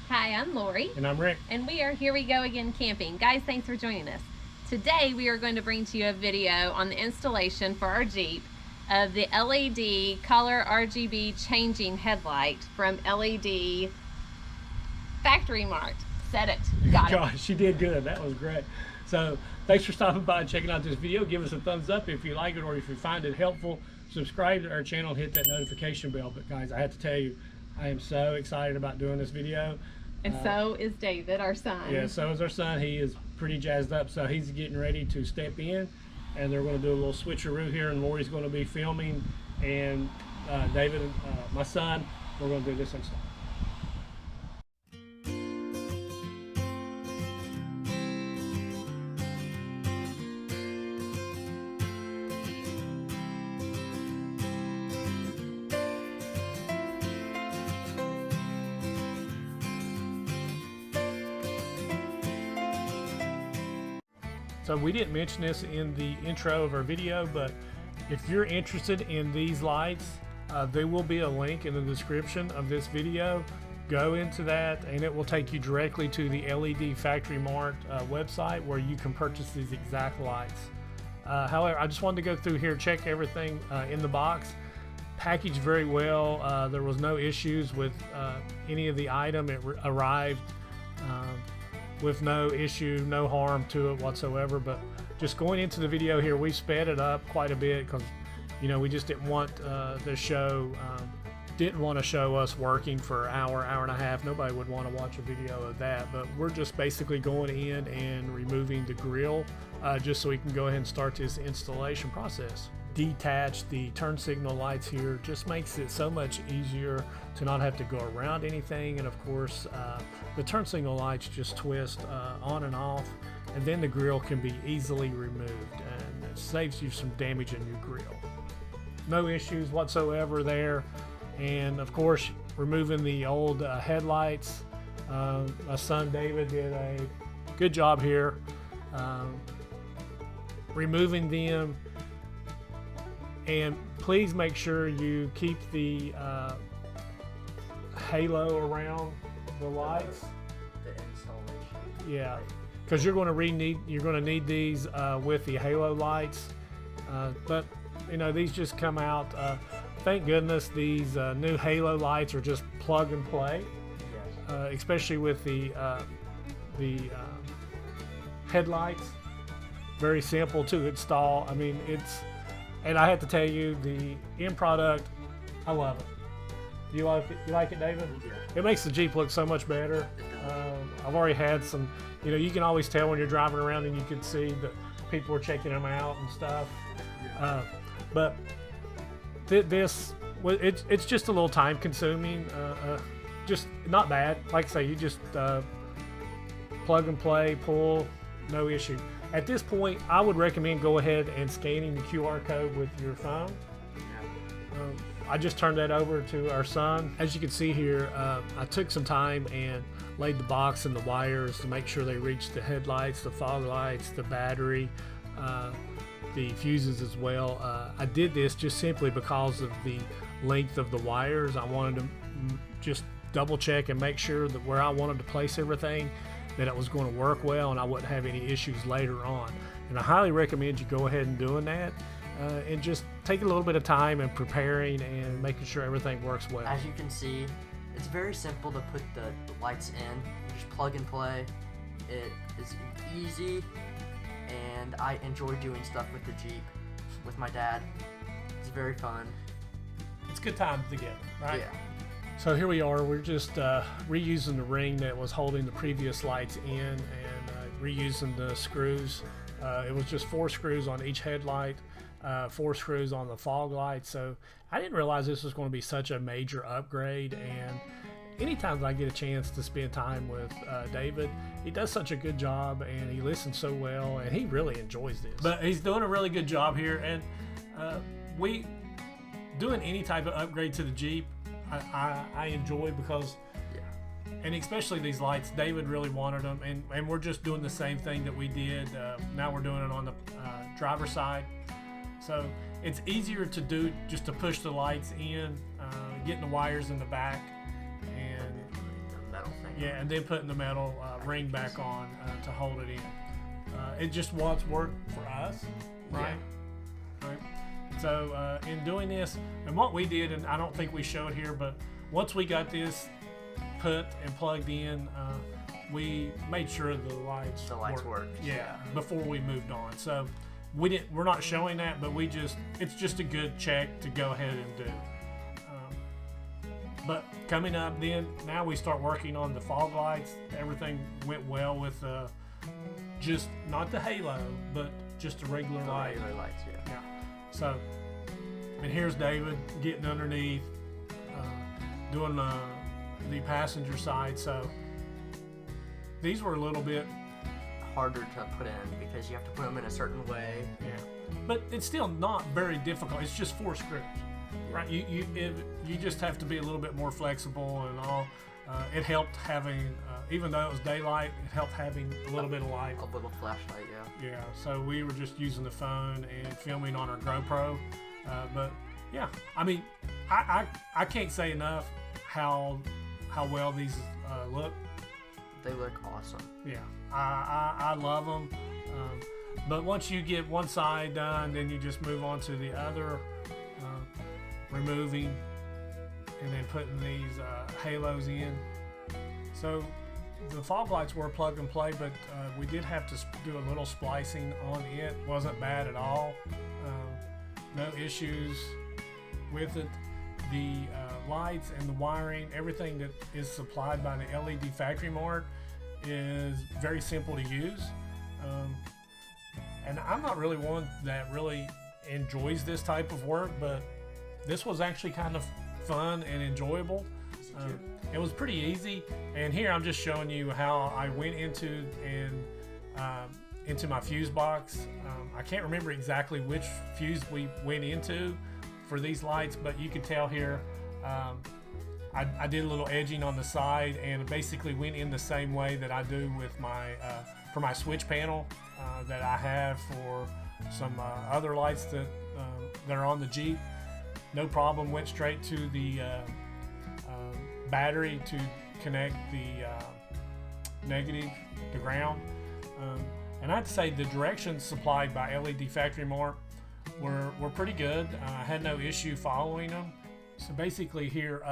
Hi, I'm Lori. And I'm Rick. And we are Here We Go Again Camping. Guys, thanks for joining us. Today we are going to bring to you a video on the installation for our Jeep of the LED color RGB changing headlight from LED Factory Mart. Said it. Got it. Gosh, she did good. That was great. So thanks for stopping by and checking out this video. Give us a thumbs up if you like it or if you find it helpful. Subscribe to our channel and hit that notification bell. But guys, I have to tell you, I am so excited about doing this video. And so is David, our son. Yeah, so is our son. He is pretty jazzed up, so he's getting ready to step in, and they're going to do a little switcheroo here, and Lori's going to be filming, and David, my son, we're going to do this install. So we didn't mention this in the intro of our video, but if you're interested in these lights, there will be a link in the description of this video. Go into that and it will take you directly to the LED Factory Mart website where you can purchase these exact lights. However, I just wanted to go through here, check everything in the box. Packaged very well. There was no issues with any of the item. It arrived with no issue, no harm to it whatsoever. But just going into the video here, we sped it up quite a bit because, you know, we just didn't want the show, didn't want to show us working for an hour, hour and a half. Nobody would want to watch a video of that. But we're just basically going in and removing the grill just so we can go ahead and start this installation process. Detach the turn signal lights here just makes it so much easier to not have to go around anything, and of course the turn signal lights just twist on and off, and then the grill can be easily removed and it saves you some damage in your grill. No issues whatsoever there. And of course, removing the old headlights, my son David did a good job here removing them. And please make sure you keep the halo around the lights. The installation. Yeah, because you're going to need these with the halo lights. But you know, these just come out. Thank goodness these new halo lights are just plug and play. Yes. Especially with the headlights. Very simple to install. I mean, and I have to tell you, the end product, I love it. You like it, David? Yeah. It makes the Jeep look so much better. I've already had some, you know, you can always tell when you're driving around and you can see that people are checking them out and stuff. Yeah. But this, it's just a little time consuming. Just not bad. Like I say, you just plug and play, pull, no issue. At this point, I would recommend go ahead and scanning the QR code with your phone. I just turned that over to our son. As you can see here, I took some time and laid the box and the wires to make sure they reached the headlights, the fog lights, the battery, the fuses as well. I did this just simply because of the length of the wires. I wanted to just double check and make sure that where I wanted to place everything, that it was going to work well and I wouldn't have any issues later on. And I highly recommend you go ahead and doing that and just take a little bit of time and preparing and making sure everything works well. As you can see, it's very simple to put the lights in. You just plug and play. It is easy, and I enjoy doing stuff with the Jeep with my dad. It's very fun. It's good times together, right? Yeah. So here we are, we're just reusing the ring that was holding the previous lights in and reusing the screws. It was just 4 screws on each headlight, 4 screws on the fog light. So I didn't realize this was going to be such a major upgrade, and anytime I get a chance to spend time with David, he does such a good job and he listens so well and he really enjoys this. But he's doing a really good job here, and we doing any type of upgrade to the Jeep I enjoy because, and especially these lights, David really wanted them, and we're just doing the same thing that we did. Now we're doing it on the driver's side, so it's easier to do, just to push the lights in, getting the wires in the back, and the metal thing Yeah, and then putting the metal ring back on to hold it in. It just wants work for us, right? Yeah. Right. So in doing this, and what we did, and I don't think we showed here, but once we got this put and plugged in, we made sure the lights worked. Yeah, before we moved on. So we're not showing that, but it's just a good check to go ahead and do. But coming up then, now we start working on the fog lights. Everything went well with just not the halo, but just a regular light. Regular lights, yeah. So, and here's David getting underneath, doing the passenger side. So these were a little bit harder to put in because you have to put them in a certain way. Yeah, but it's still not very difficult. It's just 4 screws, right? You just have to be a little bit more flexible and all. It helped having, even though it was daylight, it helped having a little bit of light. A little flashlight, yeah. Yeah, so we were just using the phone and filming on our GoPro. But yeah, I mean, I can't say enough how well these look. They look awesome. Yeah, I love them. But once you get one side done, then you just move on to the other, removing and then putting these halos in. So the fog lights were plug and play, but we did have to do a little splicing on it. Wasn't bad at all. No issues with it. The lights and the wiring, everything that is supplied by the LED Factory Mart is very simple to use. And I'm not really one that really enjoys this type of work, but this was actually kind of fun and enjoyable. It was pretty easy, and here I'm just showing you how I went into my fuse box. I can't remember exactly which fuse we went into for these lights, but you can tell here I did a little edging on the side and basically went in the same way that I do with my for my switch panel that I have for some other lights that are on the Jeep. No problem, went straight to the battery to connect the negative to ground. And I have to say the directions supplied by LED Factory Mart were pretty good. I had no issue following them. So basically here,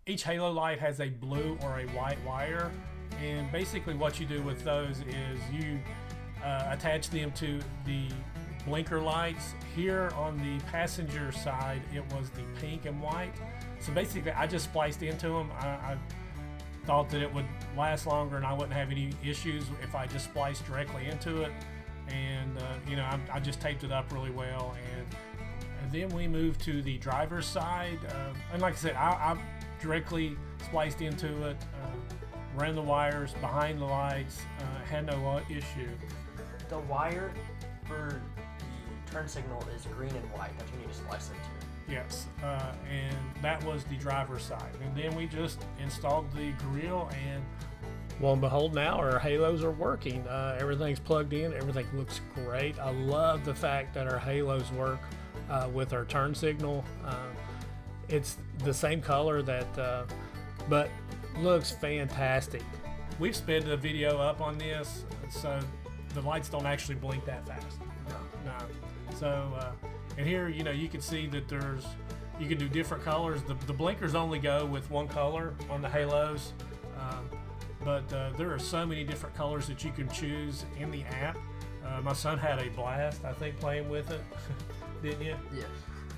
each halo light has a blue or a white wire, and basically what you do with those is you attach them to the blinker lights. Here on the passenger side, it was the pink and white. So basically I just spliced into them. I thought that it would last longer and I wouldn't have any issues if I just spliced directly into it. And I just taped it up really well, and then we moved to the driver's side, and like I said, I directly spliced into it, ran the wires behind the lights, had no issue. The wire for the turn signal is green and white. That's when you just slice into. Yes, and that was the driver's side, and then we just installed the grille, and lo and behold, now our halos are working. Everything's plugged in. Everything looks great. I love the fact that our halos work with our turn signal. It's the same color but looks fantastic. We've sped the video up on this, so the lights don't actually blink that fast. No. So, and here, you can see that you can do different colors. The blinkers only go with one color on the halos. But there are so many different colors that you can choose in the app. My son had a blast, I think, playing with it. Didn't you?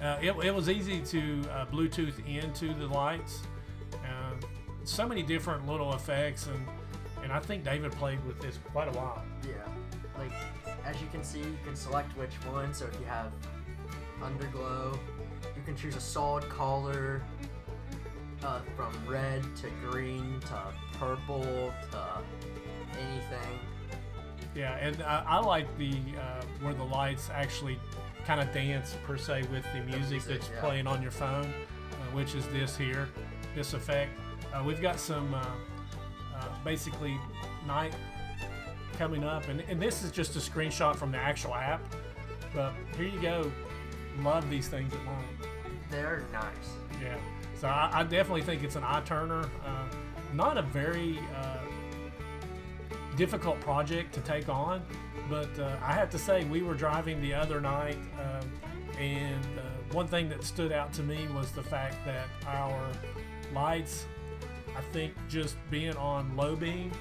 Yeah. It was easy to Bluetooth into the lights. So many different little effects, and I think David played with this quite a while. Yeah. Like, as you can see, you can select which one. So if you have underglow, you can choose a solid color. From red to green to purple to anything. Yeah, and I like the where the lights actually kind of dance per se with the music that's playing on your phone, which is this effect. We've got some basically night coming up, and this is just a screenshot from the actual app. But here you go. Love these things at night. They're nice. Yeah. So I definitely think it's an eye turner. Not a very difficult project to take on, but I have to say, we were driving the other night, and one thing that stood out to me was the fact that our lights, I think just being on low beam,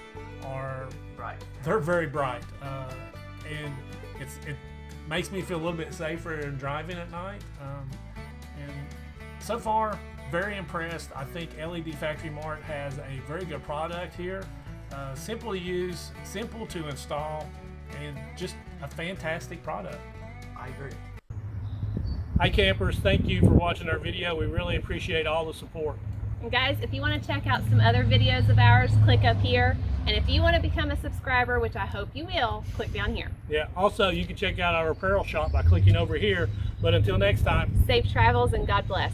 are Right. they're very bright, and it makes me feel a little bit safer in driving at night. And so far, very impressed. I think LED Factory Mart has a very good product here. Simple to use, simple to install, and just a fantastic product. I agree. Hi campers, thank you for watching our video. We really appreciate all the support. And guys, if you want to check out some other videos of ours, click up here. And if you want to become a subscriber, which I hope you will, click down here. Yeah, also you can check out our apparel shop by clicking over here. But until next time, Safe travels and God bless.